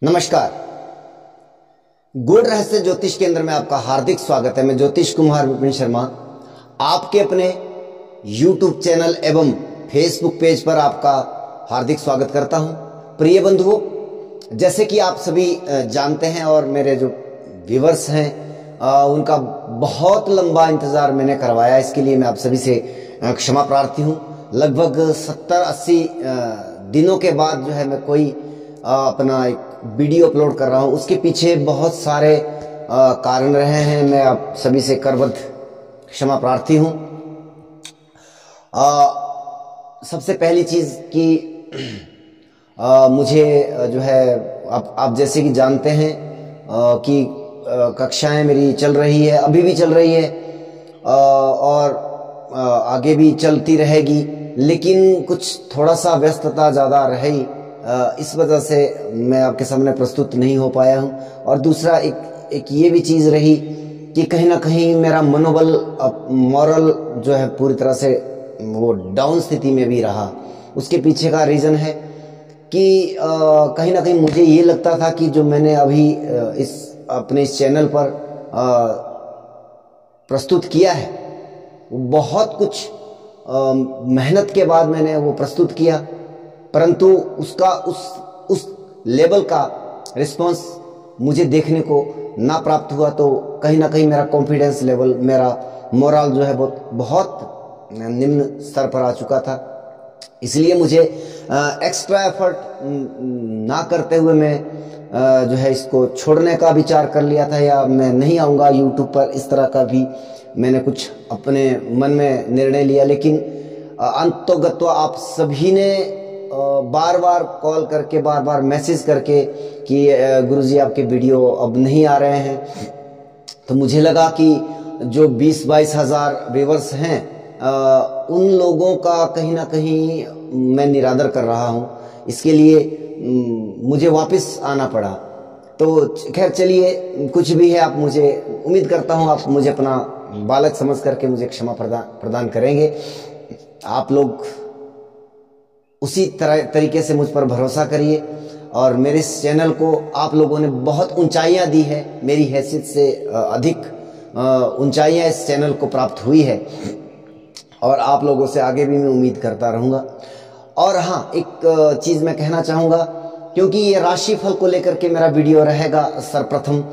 नमस्कार। गूढ़ रहस्य ज्योतिष केंद्र में आपका हार्दिक स्वागत है। मैं ज्योतिष कुमार विपिन शर्मा आपके अपने YouTube चैनल एवं Facebook पेज पर आपका हार्दिक स्वागत करता हूं। प्रिय बंधुओं, जैसे कि आप सभी जानते हैं और मेरे जो व्यूवर्स हैं उनका बहुत लंबा इंतजार मैंने करवाया, इसके लिए मैं आप सभी से क्षमा प्रार्थी हूं। लगभग 70-80 दिनों के बाद जो है मैं कोई अपना एक वीडियो अपलोड कर रहा हूं। उसके पीछे बहुत सारे कारण रहे हैं, मैं आप सभी से करबद्ध क्षमा प्रार्थी हूं। सबसे पहली चीज कि मुझे जो है आप जैसे कि जानते हैं कि कक्षाएं मेरी चल रही है, अभी भी चल रही है और आगे भी चलती रहेगी, लेकिन कुछ थोड़ा सा व्यस्तता ज़्यादा रही, इस वजह से मैं आपके सामने प्रस्तुत नहीं हो पाया हूं। और दूसरा एक ये भी चीज़ रही कि कहीं ना कहीं मेरा मनोबल मॉरल जो है पूरी तरह से वो डाउन स्थिति में भी रहा। उसके पीछे का रीज़न है कि कहीं ना कहीं मुझे ये लगता था कि जो मैंने अभी अपने इस चैनल पर प्रस्तुत किया है वो बहुत कुछ मेहनत के बाद मैंने वो प्रस्तुत किया, परंतु उसका उस लेवल का रिस्पांस मुझे देखने को ना प्राप्त हुआ। तो कहीं ना कहीं मेरा कॉन्फिडेंस लेवल, मेरा मोरल जो है बहुत निम्न स्तर पर आ चुका था। इसलिए मुझे एक्स्ट्रा एफर्ट ना करते हुए मैं जो है इसको छोड़ने का विचार कर लिया था, या मैं नहीं आऊँगा यूट्यूब पर, इस तरह का भी मैंने कुछ अपने मन में निर्णय लिया। लेकिन अंततोगत्वा आप सभी ने बार बार कॉल करके, बार बार मैसेज करके कि गुरुजी आपके वीडियो अब नहीं आ रहे हैं, तो मुझे लगा कि जो 20-22 हज़ार व्यूवर्स हैं उन लोगों का कहीं ना कहीं मैं निरादर कर रहा हूं। इसके लिए मुझे वापस आना पड़ा। तो खैर चलिए, कुछ भी है, आप मुझे, उम्मीद करता हूं आप मुझे अपना बालक समझ करके मुझे क्षमा प्रदान करेंगे। आप लोग उसी तरीके से मुझ पर भरोसा करिए और मेरे इस चैनल को आप लोगों ने बहुत ऊंचाइयां दी है, मेरी हैसियत से अधिक ऊंचाइयां इस चैनल को प्राप्त हुई है और आप लोगों से आगे भी मैं उम्मीद करता रहूँगा। और हाँ, एक चीज़ मैं कहना चाहूँगा, क्योंकि ये राशिफल को लेकर के मेरा वीडियो रहेगा सर्वप्रथम।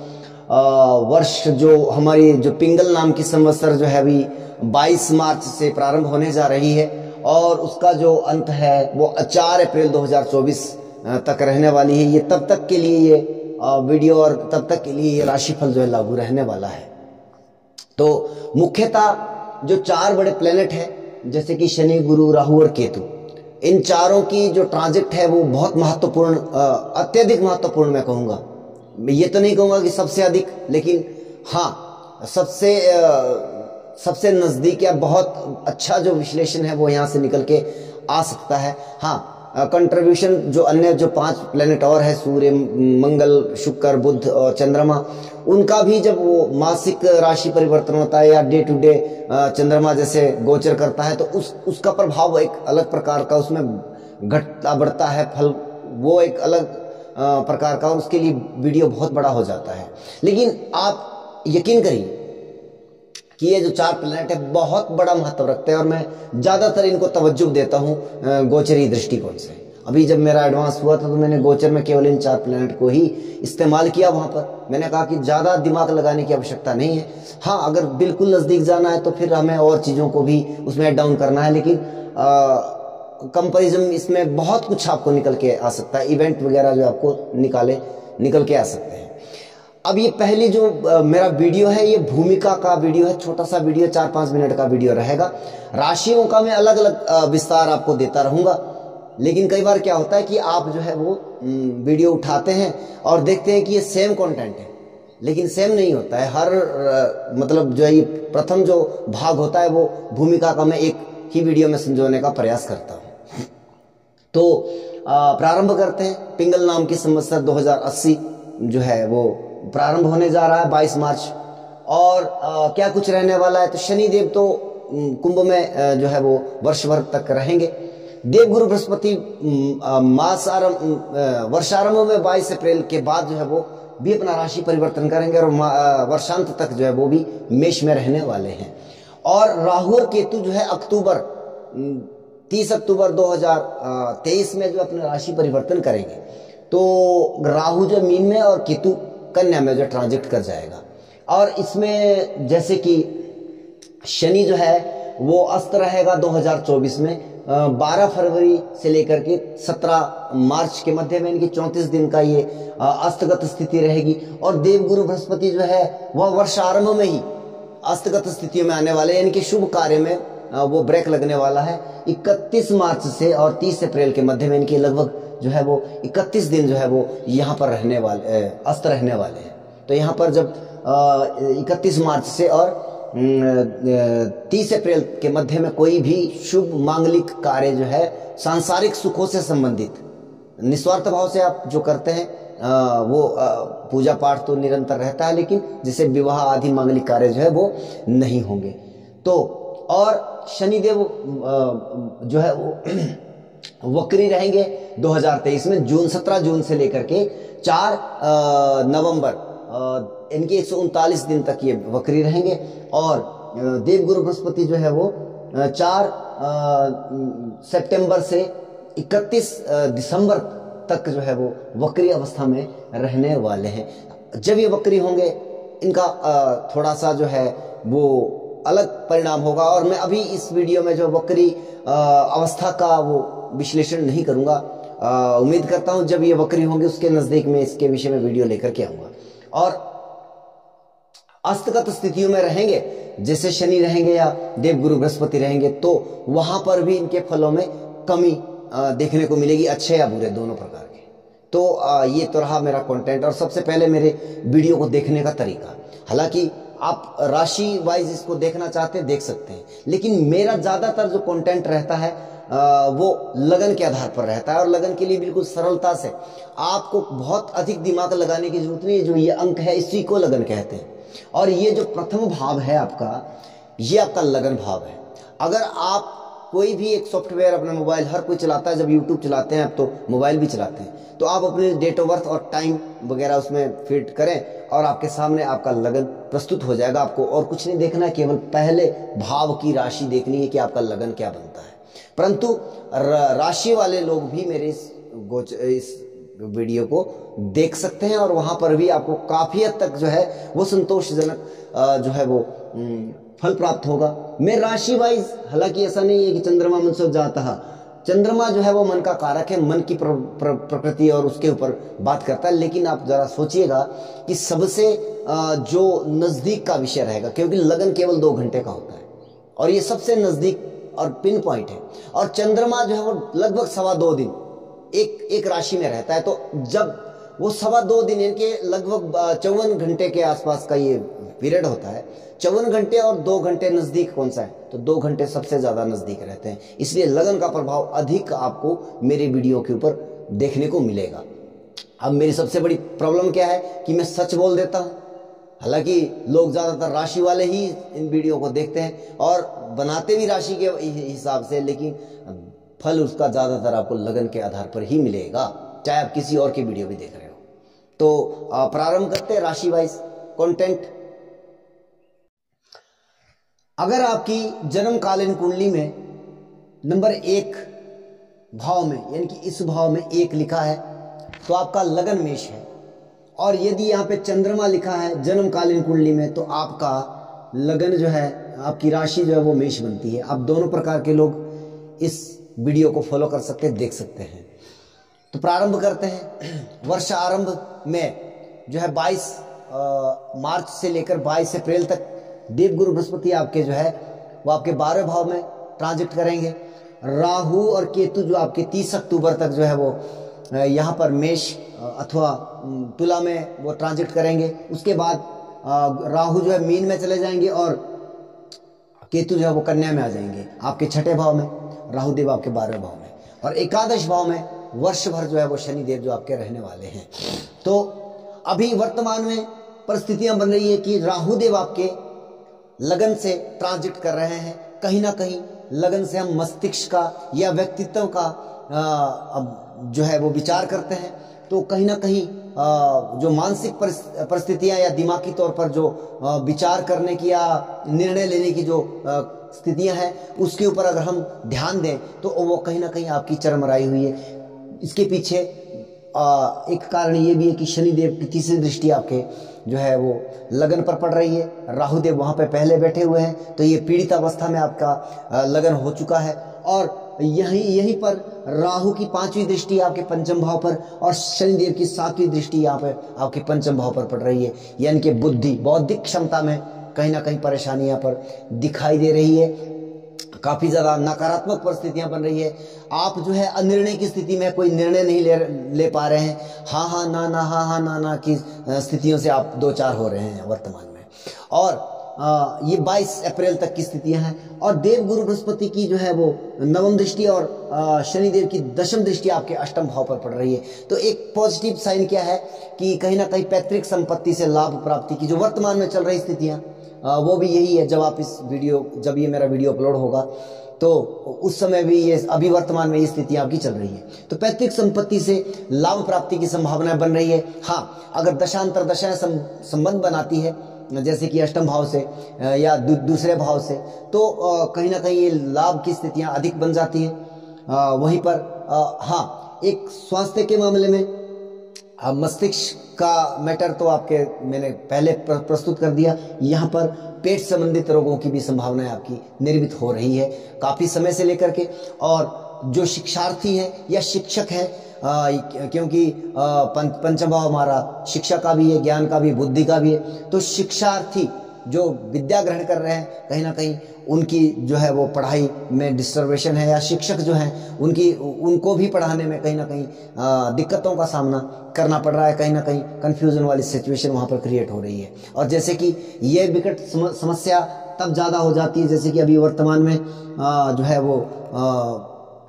वर्ष जो हमारी जो पिंगल नाम की संवत्सर जो है अभी 22 मार्च से प्रारंभ होने जा रही है और उसका जो अंत है वो 4 अप्रैल 2024 तक रहने वाली है। ये तब तक के लिए ये वीडियो और तब तक के लिए ये राशिफल जो है लागू रहने वाला है। तो मुख्यतः जो 4 बड़े प्लेनेट है जैसे कि शनि, गुरु, राहु और केतु, इन चारों की जो ट्रांजिट है वो बहुत महत्वपूर्ण, अत्यधिक महत्वपूर्ण मैं कहूँगा। ये तो नहीं कहूँगा कि सबसे अधिक, लेकिन हाँ सबसे नज़दीक या बहुत अच्छा जो विश्लेषण है वो यहाँ से निकल के आ सकता है। हाँ, कंट्रीब्यूशन जो अन्य जो 5 प्लेनेट और है, सूर्य, मंगल, शुक्र, बुध और चंद्रमा, उनका भी जब वो मासिक राशि परिवर्तन होता है या डे टू डे चंद्रमा जैसे गोचर करता है तो उसका प्रभाव एक अलग प्रकार का, उसमें घटता बढ़ता है फल, वो एक अलग प्रकार का, और उसके लिए वीडियो बहुत बड़ा हो जाता है। लेकिन आप यकीन करिए कि ये जो 4 प्लैनेट है बहुत बड़ा महत्व रखते हैं और मैं ज़्यादातर इनको तवज्जो देता हूँ गोचरी दृष्टिकोण से। अभी जब मेरा एडवांस हुआ था तो मैंने गोचर में केवल इन 4 प्लैनेट को ही इस्तेमाल किया। वहाँ पर मैंने कहा कि ज़्यादा दिमाग लगाने की आवश्यकता नहीं है। हाँ, अगर बिल्कुल नज़दीक जाना है तो फिर हमें और चीज़ों को भी उसमें ऐड डाउन करना है, लेकिन कंपैरिजन इसमें बहुत कुछ आपको निकल के आ सकता है, इवेंट वगैरह जो आपको निकल के आ सकते हैं। अब ये पहली जो मेरा वीडियो है ये भूमिका का वीडियो है, छोटा सा वीडियो, 4-5 मिनट का वीडियो रहेगा। राशियों का मैं अलग अलग विस्तार आपको देता रहूंगा, लेकिन कई बार क्या होता है कि आप जो है वो वीडियो उठाते हैं और देखते हैं कि ये सेम कंटेंट है, लेकिन सेम नहीं होता है। हर मतलब जो है ये प्रथम जो भाग होता है वो भूमिका का मैं एक ही वीडियो में संजोने का प्रयास करता हूँ। तो प्रारंभ करते हैं। पिंगल नाम की संवत्सर 2080 जो है वो प्रारंभ होने जा रहा है 22 मार्च। और क्या कुछ रहने वाला है, तो शनिदेव तो कुंभ में जो है वो वर्ष भर तक रहेंगे। देवगुरु बृहस्पति वर्षारंभ में 22 अप्रैल के बाद जो है वो भी अपना राशि परिवर्तन करेंगे और वर्षांत तक जो है वो भी मेष में रहने वाले हैं। और राहु और केतु जो है 30 अक्टूबर 2023 में जो अपना राशि परिवर्तन करेंगे। तो राहु जो मीन में और केतु कन्या में जो ट्रांजिट कर जाएगा। और इसमें जैसे कि शनि जो है वो अस्त रहेगा 2024 में 12 फरवरी से लेकर के 17 मार्च के मध्य में, इनकी 34 दिन का ये अस्तगत स्थिति रहेगी। और देवगुरु बृहस्पति जो है वह वर्ष आरंभ में ही अस्तगत स्थितियों में आने वाले, इनके शुभ कार्य में वो ब्रेक लगने वाला है 31 मार्च से, और 30 अप्रैल के मध्य में इनके लगभग जो है वो 31 दिन जो है वो यहाँ पर रहने वाले, अस्त रहने वाले हैं। तो यहाँ पर जब 31 मार्च से और 30 अप्रैल के मध्य में कोई भी शुभ मांगलिक कार्य जो है सांसारिक सुखों से संबंधित निस्वार्थ भाव से आप जो करते हैं वो पूजा पाठ तो निरंतर रहता है, लेकिन जैसे विवाह आदि मांगलिक कार्य जो है वो नहीं होंगे। तो और शनिदेव जो है वो वक्री रहेंगे 2023 में 17 जून से लेकर के 4 नवंबर, इनके 139 दिन तक ये वक्री रहेंगे। और देवगुरु बृहस्पति जो है वो 4 सितंबर से 31 दिसंबर तक जो है वो वक्री अवस्था में रहने वाले हैं। जब ये वक्री होंगे इनका थोड़ा सा जो है वो अलग परिणाम होगा। और मैं अभी इस वीडियो में जो वक्री अवस्था का वो विश्लेषण नहीं करूंगा, उम्मीद करता हूं जब ये वक्री होंगे उसके नजदीक में इसके विषय में वीडियो लेकर के आऊंगा। और अस्तगत स्थितियों में रहेंगे जैसे शनि रहेंगे या देवगुरु बृहस्पति रहेंगे, तो वहां पर भी इनके फलों में कमी देखने को मिलेगी, अच्छे या बुरे दोनों प्रकार के। तो ये तो रहा मेरा कंटेंट और सबसे पहले मेरे वीडियो को देखने का तरीका। हालांकि आप राशि वाइज इसको देखना चाहते हैं देख सकते हैं, लेकिन मेरा ज्यादातर जो कंटेंट रहता है वो लगन के आधार पर रहता है। और लगन के लिए बिल्कुल सरलता से, आपको बहुत अधिक दिमाग लगाने की जरूरत नहीं है। जो ये अंक है इसी को लगन कहते हैं। और ये जो प्रथम भाव है आपका, ये आपका लगन भाव है। अगर आप कोई भी एक सॉफ्टवेयर अपना मोबाइल, हर कोई चलाता है, जब यूट्यूब चलाते हैं आप तो मोबाइल भी चलाते हैं, तो आप अपने डेट ऑफ बर्थ और टाइम वगैरह उसमें फिट करें और आपके सामने आपका लगन प्रस्तुत हो जाएगा। आपको और कुछ नहीं देखना है, केवल पहले भाव की राशि देखनी है कि आपका लगन क्या बनता है। परंतु राशि वाले लोग भी मेरे इस वीडियो को देख सकते हैं और वहां पर भी आपको काफी हद तक जो है वो संतोषजनक जो है वो फल प्राप्त होगा। मैं राशि वाइज, हालांकि ऐसा नहीं है कि चंद्रमा मनसो जाता है, चंद्रमा जो है वो मन का कारक है, मन की प्रकृति और उसके ऊपर बात करता है। लेकिन आप जरा सोचिएगा कि सबसे जो नजदीक का विषय रहेगा, क्योंकि लगन केवल 2 घंटे का होता है और ये सबसे नजदीक और पिन पॉइंट है। और चंद्रमा जो है वो लगभग 2.25 दिन एक राशि में रहता है। तो जब वो 2.25 दिन, इनके लगभग 54 घंटे के आसपास का ये पीरियड होता है। 54 घंटे और 2 घंटे नजदीक कौन सा है? तो 2 घंटे सबसे ज्यादा नजदीक रहते हैं। इसलिए लगन का प्रभाव अधिक आपको मेरे वीडियो के ऊपर देखने को मिलेगा। अब मेरी सबसे बड़ी प्रॉब्लम क्या है कि मैं सच बोल देता हूं। हालांकि लोग ज्यादातर राशि वाले ही इन वीडियो को देखते हैं और बनाते भी राशि के हिसाब से, लेकिन फल उसका ज्यादातर आपको लगन के आधार पर ही मिलेगा, चाहे आप किसी और की वीडियो भी देख रहे हो। तो प्रारंभ करते हैं राशि वाइज कंटेंट। अगर आपकी जन्मकालीन कुंडली में नंबर 1 भाव में, यानी कि इस भाव में 1 लिखा है, तो आपका लगन मेष है। और यदि यहाँ पे चंद्रमा लिखा है जन्मकालीन कुंडली में, तो आपका लगन जो है, आपकी राशि जो है वो मेष बनती है। आप दोनों प्रकार के लोग इस वीडियो को फॉलो कर सकते हैं, देख सकते हैं। तो प्रारंभ करते हैं। वर्ष आरंभ में जो है 22 मार्च से लेकर 22 अप्रैल तक देवगुरु बृहस्पति आपके जो है वो आपके 12वें भाव में ट्रांजिट करेंगे। राहु और केतु जो आपके 30 अक्टूबर तक जो है वो यहाँ पर मेष अथवा तुला में वो ट्रांजिट करेंगे। उसके बाद राहु जो है मीन में चले जाएंगे और केतु जो है वो कन्या में आ जाएंगे, आपके 6ठे भाव में, राहु देव आपके 12वें भाव में। और एकादश भाव में वर्ष भर जो है वो शनि देव जो आपके रहने वाले हैं। तो अभी वर्तमान में परिस्थितियां बन रही है कि राहु देव आपके लगन से ट्रांजिट कर रहे हैं, कहीं ना कहीं लगन से हम मस्तिष्क का या व्यक्तित्व का जो है वो विचार करते हैं, तो कहीं ना कहीं जो मानसिक परिस्थितियां या दिमागी तौर पर जो विचार करने की या निर्णय लेने की जो स्थितियां हैं, उसके ऊपर अगर हम ध्यान दें तो वो कहीं ना कहीं आपकी चरमराई हुई है। इसके पीछे एक कारण ये भी है कि शनिदेव की तीसरी दृष्टि आपके जो है वो लगन पर पड़ रही है। राहुदेव वहां पे पहले बैठे हुए हैं, तो ये पीड़ित अवस्था में आपका लगन हो चुका है। और यहीं पर राहु की 5वीं दृष्टि आपके पंचम भाव पर और शनिदेव की 7वीं दृष्टि यहाँ पे आपके पंचम भाव पर पड़ रही है। यानी कि बुद्धि, बौद्धिक क्षमता में कहीं ना कहीं परेशानी यहाँ पर दिखाई दे रही है। काफी ज्यादा नकारात्मक परिस्थितियां बन रही है। आप जो है अनिर्णय की स्थिति में, कोई निर्णय नहीं ले पा रहे हैं। हाँ हाँ ना ना, हाँ हाँ ना ना की स्थितियों से आप दो चार हो रहे हैं वर्तमान में। और ये 22 अप्रैल तक की स्थितियां हैं। और देव गुरु बृहस्पति की जो है वो 9वीं दृष्टि और शनिदेव की 10वीं दृष्टि आपके अष्टम भाव पर पड़ रही है। तो एक पॉजिटिव साइन क्या है कि कहीं ना कहीं पैतृक संपत्ति से लाभ प्राप्ति की जो वर्तमान में चल रही स्थितियां, वो भी यही है। जब ये मेरा वीडियो अपलोड होगा तो उस समय भी ये अभी वर्तमान में ये स्थितियां आपकी चल रही है। तो पैतृक संपत्ति से लाभ प्राप्ति की संभावना बन रही है। हाँ, अगर दशांतर दशाएं संबंध बनाती है, जैसे कि अष्टम भाव से या दूसरे भाव से, तो कहीं ना कहीं ये लाभ की स्थितियां अधिक बन जाती है। वहीं पर हाँ, एक स्वास्थ्य के मामले में मस्तिष्क का मैटर तो आपके मैंने पहले प्रस्तुत कर दिया। यहाँ पर पेट संबंधित रोगों की भी संभावनाएं आपकी निर्मित हो रही है काफी समय से लेकर के। और जो शिक्षार्थी हैं या शिक्षक हैं, क्योंकि पंचम भाव हमारा शिक्षा का भी है, ज्ञान का भी, बुद्धि का भी है, तो शिक्षार्थी जो विद्या ग्रहण कर रहे हैं, कहीं ना कहीं उनकी जो है वो पढ़ाई में डिस्टर्बेशन है, या शिक्षक जो हैं उनको भी पढ़ाने में कहीं ना कहीं दिक्कतों का सामना करना पड़ रहा है। कहीं ना कहीं कंफ्यूजन वाली सिचुएशन वहां पर क्रिएट हो रही है। और जैसे कि ये विकट समस्या तब ज्यादा हो जाती है, जैसे कि अभी वर्तमान में जो है वो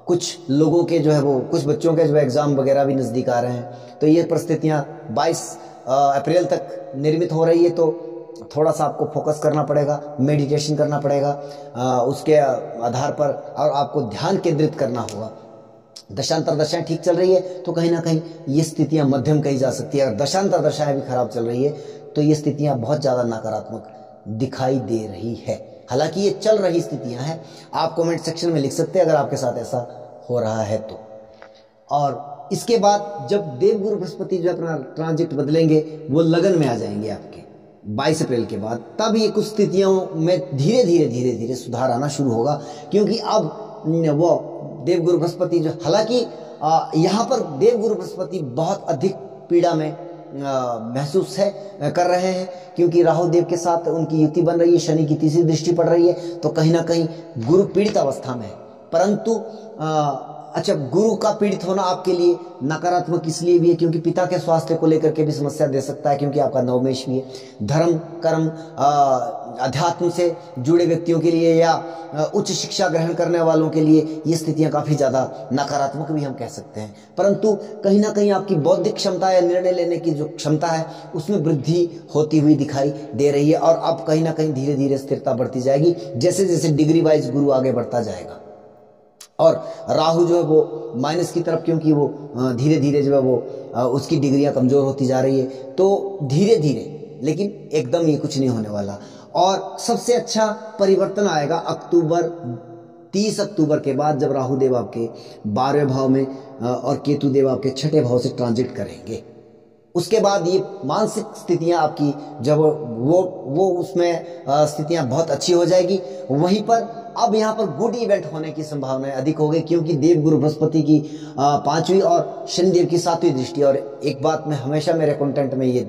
कुछ लोगों के जो है वो, कुछ बच्चों के जो एग्जाम वगैरह भी नजदीक आ रहे हैं। तो ये परिस्थितियां 22 अप्रैल तक निर्मित हो रही है। तो थोड़ा सा आपको फोकस करना पड़ेगा, मेडिटेशन करना पड़ेगा उसके आधार पर, और आपको ध्यान केंद्रित करना होगा। दशांतर दशाएं ठीक चल रही है तो कहीं ना कहीं ये स्थितियां मध्यम कही जा सकती है। अगर दशांतर दशाएं भी खराब चल रही है तो ये स्थितियां बहुत ज्यादा नकारात्मक दिखाई दे रही है। हालांकि ये चल रही स्थितियां हैं। आप कमेंट सेक्शन में लिख सकते हैं अगर आपके साथ ऐसा हो रहा है तो। और इसके बाद जब देवगुरु बृहस्पति जो अपना ट्रांजिट बदलेंगे, वो लगन में आ जाएंगे आपके 22 अप्रैल के बाद, तब ये कुछ स्थितियों में धीरे धीरे सुधार आना शुरू होगा। क्योंकि अब वो देवगुरु बृहस्पति जो, हालांकि यहाँ पर देवगुरु बृहस्पति बहुत अधिक पीड़ा में महसूस कर रहे हैं, क्योंकि राहु देव के साथ उनकी युति बन रही है, शनि की तीसरी दृष्टि पड़ रही है, तो कहीं ना कहीं गुरु पीड़ित अवस्था में है। परंतु अच्छा, गुरु का पीड़ित होना आपके लिए नकारात्मक इसलिए भी है क्योंकि पिता के स्वास्थ्य को लेकर के भी समस्या दे सकता है, क्योंकि आपका नवमेश भी है। धर्म कर्म अध्यात्म से जुड़े व्यक्तियों के लिए या उच्च शिक्षा ग्रहण करने वालों के लिए ये स्थितियां काफी ज्यादा नकारात्मक भी हम कह सकते हैं। परंतु कहीं ना कहीं आपकी बौद्धिक क्षमता या निर्णय लेने की जो क्षमता है उसमें वृद्धि होती हुई दिखाई दे रही है। और अब कहीं ना कहीं धीरे धीरे स्थिरता बढ़ती जाएगी जैसे जैसे डिग्री वाइज गुरु आगे बढ़ता जाएगा। और राहु जो है वो माइनस की तरफ, क्योंकि वो धीरे धीरे जो है वो उसकी डिग्रियां कमजोर होती जा रही है, तो धीरे धीरे, लेकिन एकदम ये कुछ नहीं होने वाला। और सबसे अच्छा परिवर्तन आएगा 30 अक्टूबर के बाद, जब राहु देव आपके 12वें भाव में और केतु देव आपके 6ठे भाव से ट्रांजिट करेंगे। उसके बाद ये मानसिक स्थितियां आपकी जब वो उसमें स्थितियां बहुत अच्छी हो जाएगी। वहीं पर अब यहाँ पर गुड इवेंट होने की संभावनाएं अधिक हो गई, क्योंकि देव गुरु बृहस्पति की 5वीं और शनिदेव की 7वीं दृष्टि। और एक बात मैं हमेशा मेरे कंटेंट में ये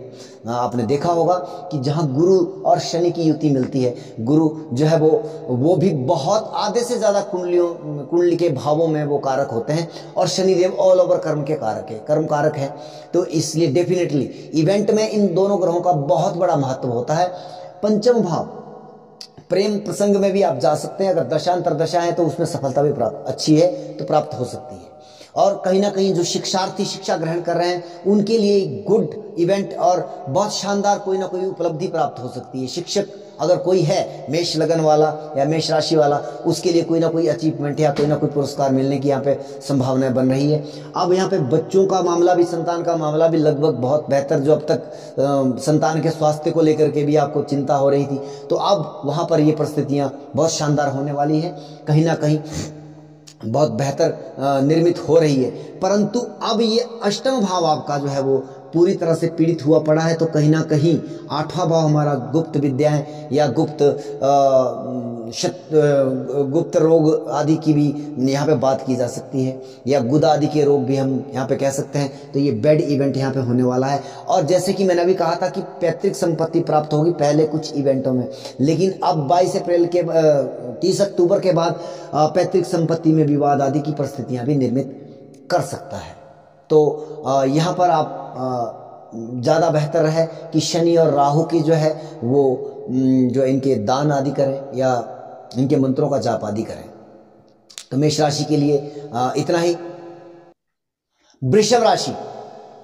आपने देखा होगा कि जहां गुरु और शनि की युति मिलती है, गुरु जो है वो भी बहुत आधे से ज्यादा कुंडली के भावों में वो कारक होते हैं, और शनिदेव ऑल ओवर कर्म के कारक है, कर्म कारक है। तो इसलिए डेफिनेटली इवेंट में इन दोनों ग्रहों का बहुत बड़ा महत्व होता है। पंचम भाव प्रेम प्रसंग में भी आप जा सकते हैं, अगर दशांतर दशा है तो उसमें सफलता भी अच्छी है तो प्राप्त हो सकती है। और कहीं ना कहीं जो शिक्षार्थी शिक्षा ग्रहण कर रहे हैं उनके लिए गुड इवेंट और बहुत शानदार कोई ना कोई उपलब्धि प्राप्त हो सकती है। शिक्षक अगर कोई है मेष लगन वाला या मेष राशि वाला, उसके लिए कोई ना कोई अचीवमेंट या कोई ना कोई पुरस्कार मिलने की यहाँ पे संभावनाएं बन रही है। अब यहाँ पे बच्चों का मामला भी, संतान का मामला भी लगभग बहुत बेहतर, जो अब तक संतान के स्वास्थ्य को लेकर के भी आपको चिंता हो रही थी, तो अब वहाँ पर ये परिस्थितियाँ बहुत शानदार होने वाली है, कहीं ना कहीं बहुत बेहतर निर्मित हो रही है। परंतु अब ये अष्टम भाव आपका जो है वो पूरी तरह से पीड़ित हुआ पड़ा है, तो कहीं ना कहीं आठवां भाव हमारा गुप्त विद्याएं या गुप्त रोग आदि की भी यहाँ पे बात की जा सकती है, या गुदा आदि के रोग भी हम यहाँ पे कह सकते हैं। तो ये बैड इवेंट यहाँ पे होने वाला है। और जैसे कि मैंने अभी कहा था कि पैतृक संपत्ति प्राप्त होगी पहले कुछ इवेंटों में, लेकिन अब 22 अप्रैल के 30 अक्टूबर के बाद पैतृक संपत्ति में विवाद आदि की परिस्थितियां भी निर्मित कर सकता है। तो यहाँ पर आप ज़्यादा बेहतर है कि शनि और राहु की जो है वो जो इनके दान आदि करें या इनके मंत्रों का जाप आदि करें। तो मेष राशि के लिए इतना ही। वृषभ राशि,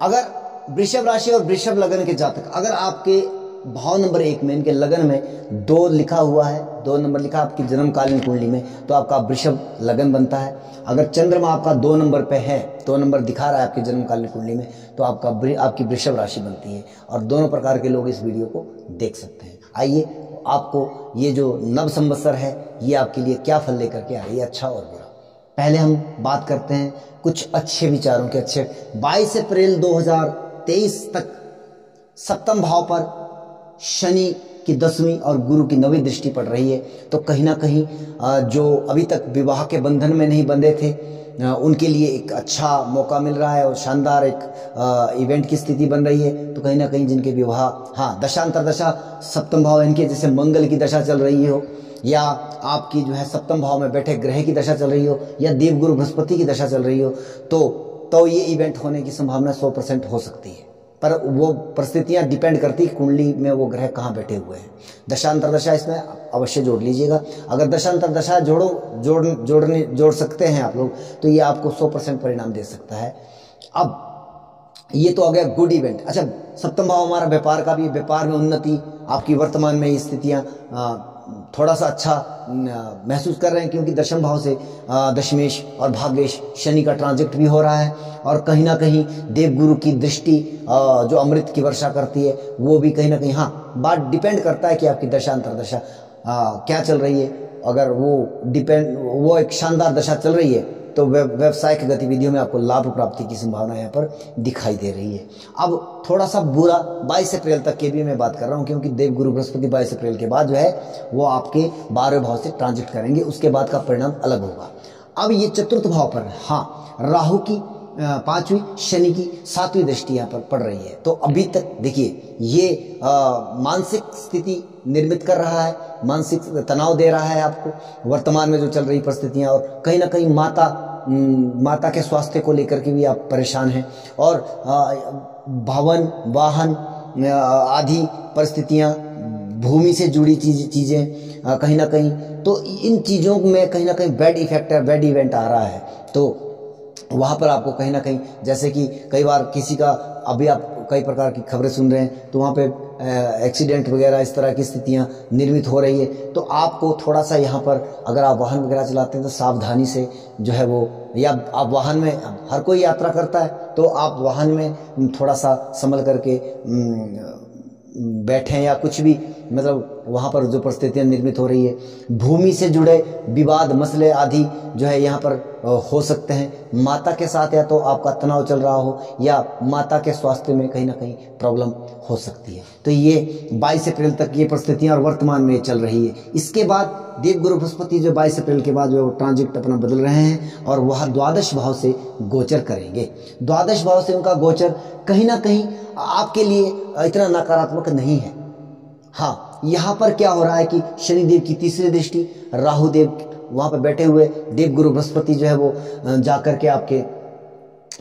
अगर वृषभ राशि और वृषभ लगन के जातक, अगर आपके भाव नंबर 1 में, इनके लगन में 2 लिखा हुआ है, 2 नंबर लिखा आपकी जन्मकालीन कुंडली में, तो आपका वृषभ लगन बनता है। अगर चंद्रमा आपका 2 नंबर पे है, 2 नंबर दिखा रहा है आपकी जन्मकालीन कुंडली में, तो आपकी वृषभ राशि बनती है। और दोनों प्रकार के लोग इस वीडियो को देख सकते हैं। आइए आपको ये जो नव संवत्सर है ये आपके लिए क्या फल लेकर के आ रही है, अच्छा और बुरा। पहले हम बात करते हैं कुछ अच्छे विचारों के। अच्छे 22 अप्रैल 2023 तक सप्तम भाव पर शनि की 10वीं और गुरु की 9वीं दृष्टि पड़ रही है। तो कहीं ना कहीं जो अभी तक विवाह के बंधन में नहीं बंधे थे उनके लिए एक अच्छा मौका मिल रहा है और शानदार एक इवेंट की स्थिति बन रही है। तो कहीं ना कहीं जिनके विवाह, हाँ, दशांतर दशा सप्तम भाव इनके, जैसे मंगल की दशा चल रही हो, या आपकी जो है सप्तम भाव में बैठे ग्रह की दशा चल रही हो, या देवगुरु बृहस्पति की दशा चल रही हो, तो ये इवेंट होने की संभावना 100% हो सकती है। पर वो परिस्थितियां डिपेंड करती है कुंडली में वो ग्रह कहाँ बैठे हुए हैं। दशांतर दशा इसमें अवश्य जोड़ लीजिएगा। अगर दशांतर दशा जोड़ सकते हैं आप लोग, तो ये आपको 100% परिणाम दे सकता है। अब ये तो आ गया गुड इवेंट। अच्छा, सप्तम भाव हमारा व्यापार का भी, व्यापार में उन्नति, आपकी वर्तमान में स्थितियां थोड़ा सा अच्छा महसूस कर रहे हैं, क्योंकि दशम भाव से दशमेश और भाग्येश शनि का ट्रांजिट भी हो रहा है। और कहीं ना कहीं देवगुरु की दृष्टि जो अमृत की वर्षा करती है वो भी कहीं ना कहीं, हाँ, बात डिपेंड करता है कि आपकी दशांतर दशा क्या चल रही है। अगर वो एक शानदार दशा चल रही है तो व्यवसायिक गतिविधियों में आपको लाभ प्राप्ति की संभावना यहाँ पर दिखाई दे रही है। अब थोड़ा सा बुरा 22 अप्रैल तक के भी मैं बात कर रहा हूँ, क्योंकि देवगुरु बृहस्पति 22 अप्रैल के बाद जो है वो आपके 12वें भाव से ट्रांजिट करेंगे, उसके बाद का परिणाम अलग होगा। अब ये चतुर्थ भाव पर, हाँ, राहु की 5वीं, शनि की 7वीं दृष्टि यहाँ पर पड़ रही है। तो अभी तक देखिए ये मानसिक स्थिति निर्मित कर रहा है, मानसिक तनाव दे रहा है आपको वर्तमान में जो चल रही परिस्थितियां, और कहीं ना कहीं माता के स्वास्थ्य को लेकर के भी आप परेशान हैं। और भवन, वाहन आदि परिस्थितियां, भूमि से जुड़ी चीजें कहीं ना कहीं, तो इन चीजों में कहीं ना कहीं बैड इफेक्ट है, बैड इवेंट आ रहा है। तो वहां पर आपको कहीं ना कहीं, जैसे कि कई बार किसी का, अभी आप कई प्रकार की खबरें सुन रहे हैं, तो वहां पे एक्सीडेंट वगैरह इस तरह की स्थितियां निर्मित हो रही है। तो आपको थोड़ा सा यहाँ पर, अगर आप वाहन वगैरह चलाते हैं तो सावधानी से जो है वो, या आप वाहन में, हर कोई यात्रा करता है तो आप वाहन में थोड़ा सा संभल करके बैठें, या कुछ भी, मतलब वहाँ पर जो परिस्थितियाँ निर्मित हो रही है, भूमि से जुड़े विवाद, मसले आदि जो है यहाँ पर हो सकते हैं। माता के साथ या तो आपका तनाव चल रहा हो, या माता के स्वास्थ्य में कहीं ना कहीं प्रॉब्लम हो सकती है। तो ये 22 अप्रैल तक ये परिस्थितियाँ और वर्तमान में चल रही है। इसके बाद देवगुरु बृहस्पति जो 22 अप्रैल के बाद जो ट्रांजिट अपना बदल रहे हैं, और वह द्वादश भाव से गोचर करेंगे। द्वादश भाव से उनका गोचर कहीं ना कहीं आपके लिए इतना नकारात्मक नहीं है। हाँ, यहाँ पर क्या हो रहा है कि शनिदेव की 3री दृष्टि, राहुदेव वहां पर बैठे हुए, देवगुरु बृहस्पति जो है वो जाकर के आपके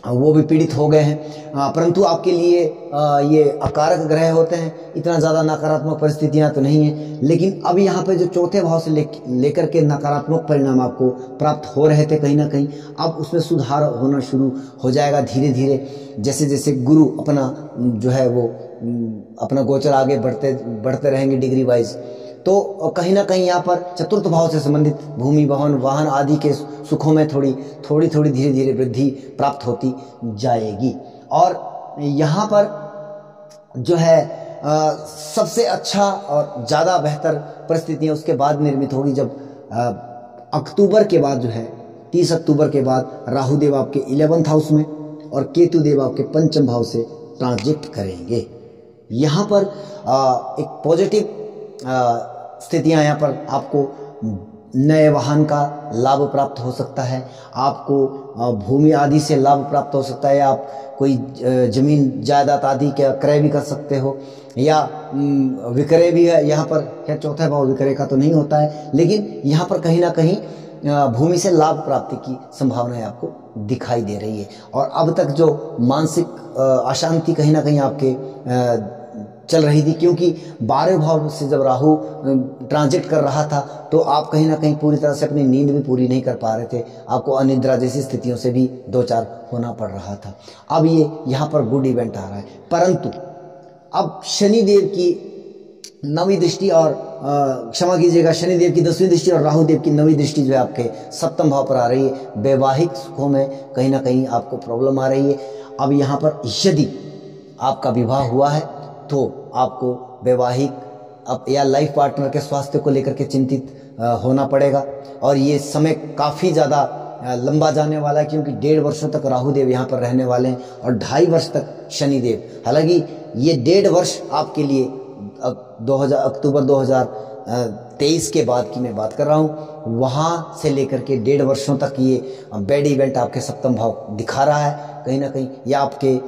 वो भी पीड़ित हो गए हैं। परंतु आपके लिए ये अकारक ग्रह होते हैं, इतना ज़्यादा नकारात्मक परिस्थितियां तो नहीं है। लेकिन अब यहाँ पे जो चौथे भाव से लेकर के नकारात्मक परिणाम आपको प्राप्त हो रहे थे कहीं ना कहीं, अब उसमें सुधार होना शुरू हो जाएगा धीरे धीरे। जैसे जैसे गुरु अपना जो है वो अपना गोचर आगे बढ़ते रहेंगे डिग्री वाइज, तो कहीं ना कहीं यहाँ पर चतुर्थ भाव से संबंधित भूमि भवन वाहन आदि के सुखों में थोड़ी धीरे धीरे वृद्धि प्राप्त होती जाएगी। और यहाँ पर जो है सबसे अच्छा और ज़्यादा बेहतर परिस्थितियाँ उसके बाद निर्मित होगी जब अक्टूबर के बाद जो है 30 अक्टूबर के बाद राहु देव आपके 11th हाउस में और केतु देव आपके पंचम भाव से ट्रांजिट करेंगे। यहाँ पर एक पॉजिटिव स्थितियां यहाँ पर आपको नए वाहन का लाभ प्राप्त हो सकता है, आपको भूमि आदि से लाभ प्राप्त हो सकता है, आप कोई जमीन जायदाद आदि का क्रय भी कर सकते हो या विक्रय भी है। यहाँ पर क्या चौथा भाव विक्रय का तो नहीं होता है, लेकिन यहाँ पर कहीं ना कहीं भूमि से लाभ प्राप्ति की संभावनाएं आपको दिखाई दे रही है। और अब तक जो मानसिक अशांति कहीं ना कहीं आपके चल रही थी, क्योंकि 12वें भाव से जब राहु ट्रांजिट कर रहा था तो आप कहीं ना कहीं पूरी तरह से अपनी नींद भी पूरी नहीं कर पा रहे थे, आपको अनिद्रा जैसी स्थितियों से भी दो चार होना पड़ रहा था। अब ये यहाँ पर गुड इवेंट आ रहा है, परंतु अब शनिदेव की 9वीं दृष्टि और क्षमा कीजिएगा, शनिदेव की 10वीं दृष्टि और राहु देव की 9वीं दृष्टि जो है आपके सप्तम भाव पर आ रही है। वैवाहिक सुखों में कहीं ना कहीं आपको प्रॉब्लम आ रही है। अब यहाँ पर यदि आपका विवाह हुआ है तो आपको वैवाहिक अब या लाइफ पार्टनर के स्वास्थ्य को लेकर के चिंतित होना पड़ेगा। और ये समय काफ़ी ज़्यादा लंबा जाने वाला है, क्योंकि 1.5 वर्षों तक राहु देव यहाँ पर रहने वाले हैं और 2.5 वर्ष तक शनिदेव। हालांकि ये 1.5 वर्ष आपके लिए अक्टूबर 2023 के बाद की मैं बात कर रहा हूँ, वहाँ से लेकर के 1.5 वर्षों तक ये बैड इवेंट आपके सप्तम भाव दिखा रहा है कहीं ना कहीं, या आपके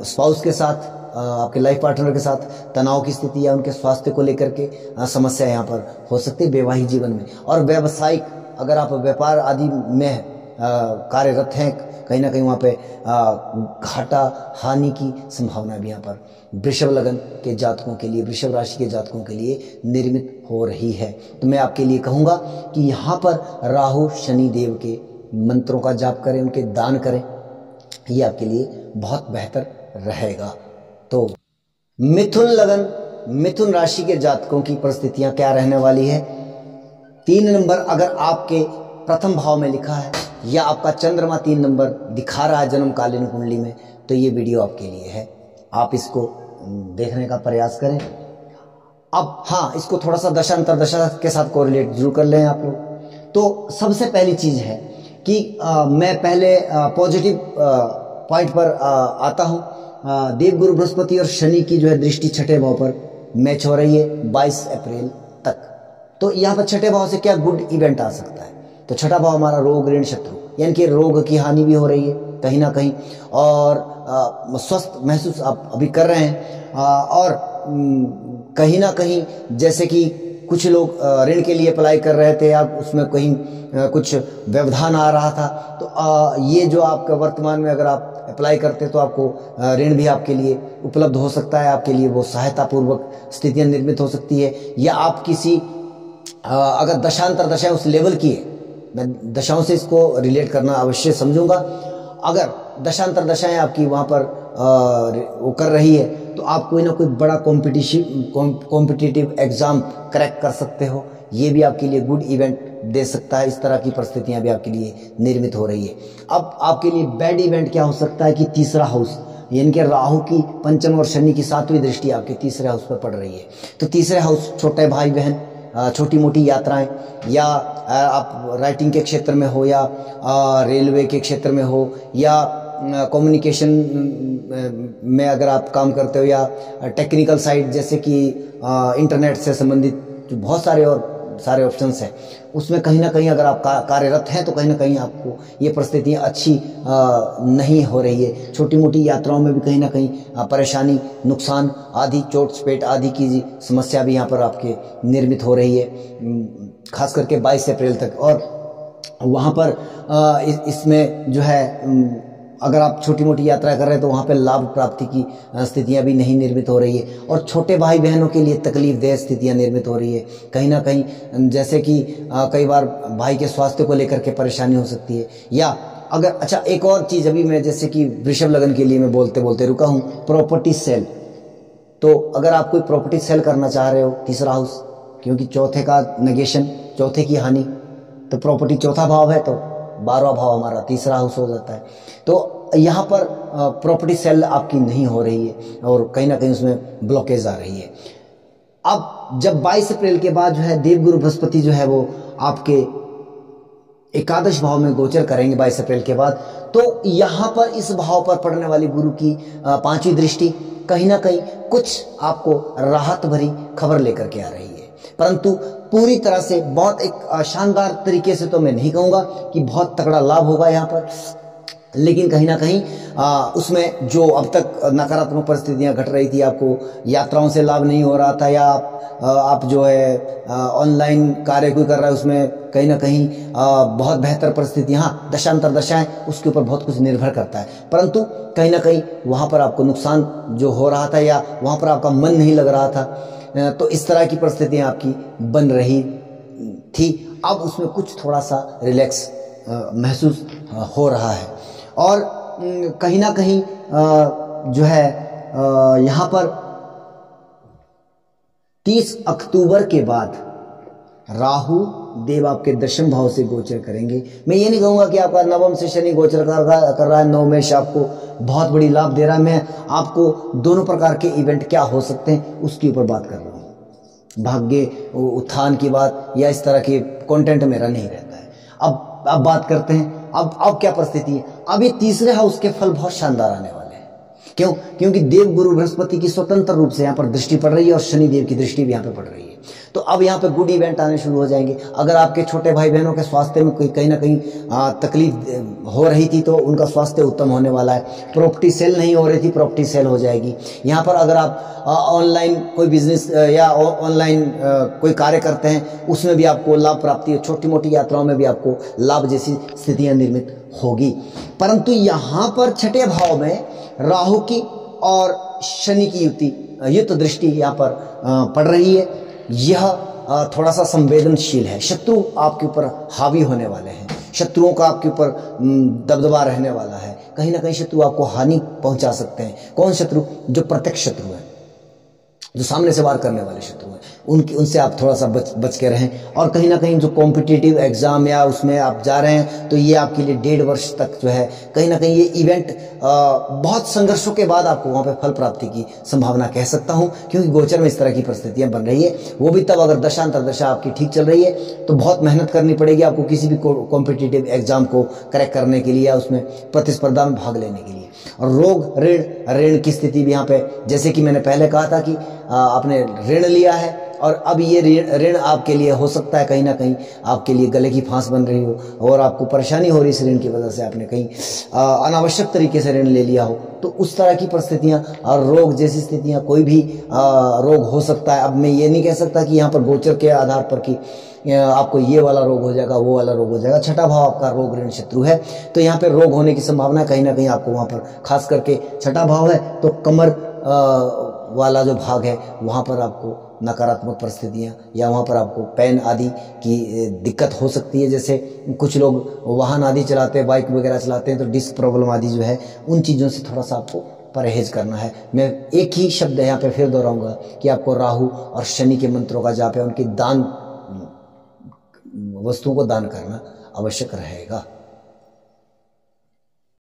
स्पाउस के साथ, आपके लाइफ पार्टनर के साथ तनाव की स्थिति या उनके स्वास्थ्य को लेकर के समस्या यहाँ पर हो सकती है वैवाहिक जीवन में। और व्यावसायिक, अगर आप व्यापार आदि में कार्यरत हैं, कहीं ना कहीं वहाँ पे घाटा हानि की संभावना भी यहाँ पर वृषभ लगन के जातकों के लिए, वृषभ राशि के जातकों के लिए निर्मित हो रही है। तो मैं आपके लिए कहूँगा कि यहाँ पर राहु शनि देव के मंत्रों का जाप करें, उनके दान करें, ये आपके लिए बहुत बेहतर रहेगा। तो मिथुन लगन, मिथुन राशि के जातकों की परिस्थितियां क्या रहने वाली है। 3 नंबर अगर आपके प्रथम भाव में लिखा है या आपका चंद्रमा 3 नंबर दिखा रहा है जन्मकालीन कुंडली में, तो ये वीडियो आपके लिए है, आप इसको देखने का प्रयास करें। अब हाँ, इसको थोड़ा सा दशांतर दशा के साथ कोरिलेट जरूर कर लें आप लोग। तो सबसे पहली चीज है कि मैं पहले पॉजिटिव पॉइंट पर आता हूँ। देवगुरु बृहस्पति और शनि की जो है दृष्टि छठे भाव पर मैच हो रही है 22 अप्रैल तक। तो यहाँ पर छठे भाव से क्या गुड इवेंट आ सकता है, तो छठा भाव हमारा रोग ऋण शत्रु, यानी कि रोग की हानि भी हो रही है कहीं ना कहीं, और स्वस्थ महसूस आप अभी कर रहे हैं। और कहीं ना कहीं जैसे कि कुछ लोग ऋण के लिए अप्लाई कर रहे थे, आप उसमें कहीं कुछ व्यवधान आ रहा था, तो ये जो आपका वर्तमान में अगर आप अप्लाई करते तो आपको ऋण भी आपके लिए उपलब्ध हो सकता है, आपके लिए वो सहायता पूर्वक स्थितियां निर्मित हो सकती है। या आप किसी अगर दशांतर दशाएं उस लेवल की है, मैं दशाओं से इसको रिलेट करना अवश्य समझूंगा, अगर दशांतर दशाएं आपकी वहाँ पर वो कर रही है तो आप कोई ना कोई बड़ा कॉम्पिटिटिव एग्जाम क्रैक कर सकते हो, ये भी आपके लिए गुड इवेंट दे सकता है। इस तरह की परिस्थितियां भी आपके लिए निर्मित हो रही है। अब आपके लिए बैड इवेंट क्या हो सकता है कि तीसरा हाउस, यानी कि राहु की पंचम और शनि की 7वीं दृष्टि आपके तीसरे हाउस पर पड़ रही है। तो तीसरे हाउस छोटे भाई बहन, छोटी मोटी यात्राएं, या आप राइटिंग के क्षेत्र में हो, या रेलवे के क्षेत्र में हो, या कम्युनिकेशन में अगर आप काम करते हो, या टेक्निकल साइड जैसे कि इंटरनेट से संबंधित जो बहुत सारे ऑप्शंस हैं, उसमें कहीं ना कहीं अगर आप कार्यरत हैं तो कहीं ना कहीं आपको ये परिस्थितियाँ अच्छी नहीं हो रही है। छोटी मोटी यात्राओं में भी कहीं ना कहीं परेशानी, नुकसान आदि, चोट चपेट आदि की समस्या भी यहाँ पर आपके निर्मित हो रही है, खास करके 22 अप्रैल तक। और वहाँ पर इसमें जो है अगर आप छोटी मोटी यात्रा कर रहे हैं तो वहाँ पे लाभ प्राप्ति की स्थितियाँ भी नहीं निर्मित हो रही है, और छोटे भाई बहनों के लिए तकलीफदेह स्थितियाँ निर्मित हो रही है कहीं ना कहीं, जैसे कि कई बार भाई के स्वास्थ्य को लेकर के परेशानी हो सकती है। या अगर अच्छा एक और चीज़ अभी मैं जैसे कि वृषभ लगन के लिए मैं बोलते बोलते रुका हूँ, प्रॉपर्टी सेल। तो अगर आप कोई प्रॉपर्टी सेल करना चाह रहे हो, तीसरा हाउस, क्योंकि चौथे का नेगेशन, चौथे की हानि, तो प्रॉपर्टी चौथा भाव है तो 12वां भाव हमारा तीसरा हाउस हो जाता है। तो यहाँ पर प्रॉपर्टी सेल आपकी नहीं हो रही है और कहीं ना कहीं उसमें ब्लॉकेज आ रही है। अब जब 22 अप्रैल के बाद जो है देवगुरु बृहस्पति जो है वो आपके एकादश भाव में गोचर करेंगे 22 अप्रैल के बाद, तो यहाँ पर इस भाव पर पड़ने वाली गुरु की 5वीं दृष्टि कहीं ना कहीं कुछ आपको राहत भरी खबर लेकर के आ रही है। परंतु पूरी तरह से बहुत एक शानदार तरीके से तो मैं नहीं कहूँगा कि बहुत तगड़ा लाभ होगा यहाँ पर, लेकिन कहीं ना कहीं उसमें जो अब तक नकारात्मक परिस्थितियां घट रही थी, आपको यात्राओं से लाभ नहीं हो रहा था, या आप जो है ऑनलाइन कार्य कोई कर रहा है उसमें कहीं ना कहीं बहुत बेहतर परिस्थितियां, हाँ दशांतर दशाएं उसके ऊपर बहुत कुछ निर्भर करता है, परंतु कहीं ना कहीं वहाँ पर आपको नुकसान जो हो रहा था या वहाँ पर आपका मन नहीं लग रहा था, तो इस तरह की परिस्थितियां आपकी बन रही थी। अब उसमें कुछ थोड़ा सा रिलैक्स महसूस हो रहा है, और कहीं ना कहीं जो है यहाँ पर 30 अक्टूबर के बाद राहु देव आपके दशम भाव से गोचर करेंगे। मैं ये नहीं कहूँगा कि आपका नवम से शनि गोचर कर रहा है, नवमेश आपको बहुत बड़ी लाभ दे रहा है। मैं आपको दोनों प्रकार के इवेंट क्या हो सकते हैं उसके ऊपर बात कर रहा हूँ, भाग्य उत्थान की बात या इस तरह के कंटेंट मेरा नहीं रहता है। अब बात करते हैं अब क्या परिस्थिति है। अब ये तीसरे हाउस के फल बहुत शानदार आने वाले हैं। क्यों? क्योंकि देव गुरु बृहस्पति की स्वतंत्र रूप से यहाँ पर दृष्टि पड़ रही है और शनि देव की दृष्टि भी यहाँ पे पड़ रही है। तो अब यहाँ पे गुड इवेंट आने शुरू हो जाएंगे। अगर आपके छोटे भाई बहनों के स्वास्थ्य में कोई कहीं ना कहीं तकलीफ हो रही थी तो उनका स्वास्थ्य उत्तम होने वाला है। प्रॉपर्टी सेल नहीं हो रही थी, प्रॉपर्टी सेल हो जाएगी। यहाँ पर अगर आप ऑनलाइन कोई बिजनेस या ऑनलाइन कोई कार्य करते हैं उसमें भी आपको लाभ प्राप्ति है, छोटी मोटी यात्राओं में भी आपको लाभ जैसी स्थितियां निर्मित होगी। परंतु यहाँ पर छठे भाव में राहु की और शनि की युक्त दृष्टि यहाँ पर पड़ रही है। यह थोड़ा सा संवेदनशील है। शत्रु आपके ऊपर हावी होने वाले हैं, शत्रुओं का आपके ऊपर दबदबा रहने वाला है। कहीं ना कहीं शत्रु आपको हानि पहुंचा सकते हैं। कौन शत्रु? जो प्रत्यक्ष शत्रु है, जो सामने से वार करने वाले शत्रु हैं, उनसे आप थोड़ा सा बच के रहें। और कहीं ना कहीं जो कॉम्पिटिटिव एग्जाम या उसमें आप जा रहे हैं तो ये आपके लिए 1.5 वर्ष तक जो है कहीं ना कहीं ये इवेंट बहुत संघर्षों के बाद आपको वहाँ पे फल प्राप्ति की संभावना कह सकता हूँ, क्योंकि गोचर में इस तरह की परिस्थितियां बन रही है। वो भी तब अगर दशांतर दशा आपकी ठीक चल रही है तो बहुत मेहनत करनी पड़ेगी आपको किसी भी कॉम्पिटिटिव एग्जाम को क्रैक करने के लिए या उसमें प्रतिस्पर्धा में भाग लेने के लिए। और रोग ऋण की स्थिति भी यहाँ पे, जैसे कि मैंने पहले कहा था कि आपने ऋण लिया है और अब ये ऋण आपके लिए हो सकता है कहीं ना कहीं आपके लिए गले की फांस बन रही हो और आपको परेशानी हो रही है इस ऋण की वजह से, आपने कहीं अनावश्यक तरीके से ऋण ले लिया हो, तो उस तरह की परिस्थितियां और रोग जैसी स्थितियां, कोई भी रोग हो सकता है। अब मैं ये नहीं कह सकता कि यहाँ पर गोचर के आधार पर कि आपको ये वाला रोग हो जाएगा, वो वाला रोग हो जाएगा। छठा भाव आपका रोग ऋण शत्रु है, तो यहाँ पे रोग होने की संभावना कहीं ना कहीं आपको वहाँ पर, खास करके छठा भाव है तो कमर वाला जो भाग है वहाँ पर आपको नकारात्मक परिस्थितियाँ या वहाँ पर आपको पेन आदि की दिक्कत हो सकती है। जैसे कुछ लोग वाहन आदि चलाते हैं, बाइक वगैरह चलाते हैं, तो डिस्क प्रॉब्लम आदि जो है उन चीज़ों से थोड़ा सा आपको परहेज करना है। मैं एक ही शब्द यहाँ पे फिर दोहराऊंगा कि आपको राहु और शनि के मंत्रों का जाप है, उनकी दान वस्तुओं को दान करना आवश्यक रहेगा।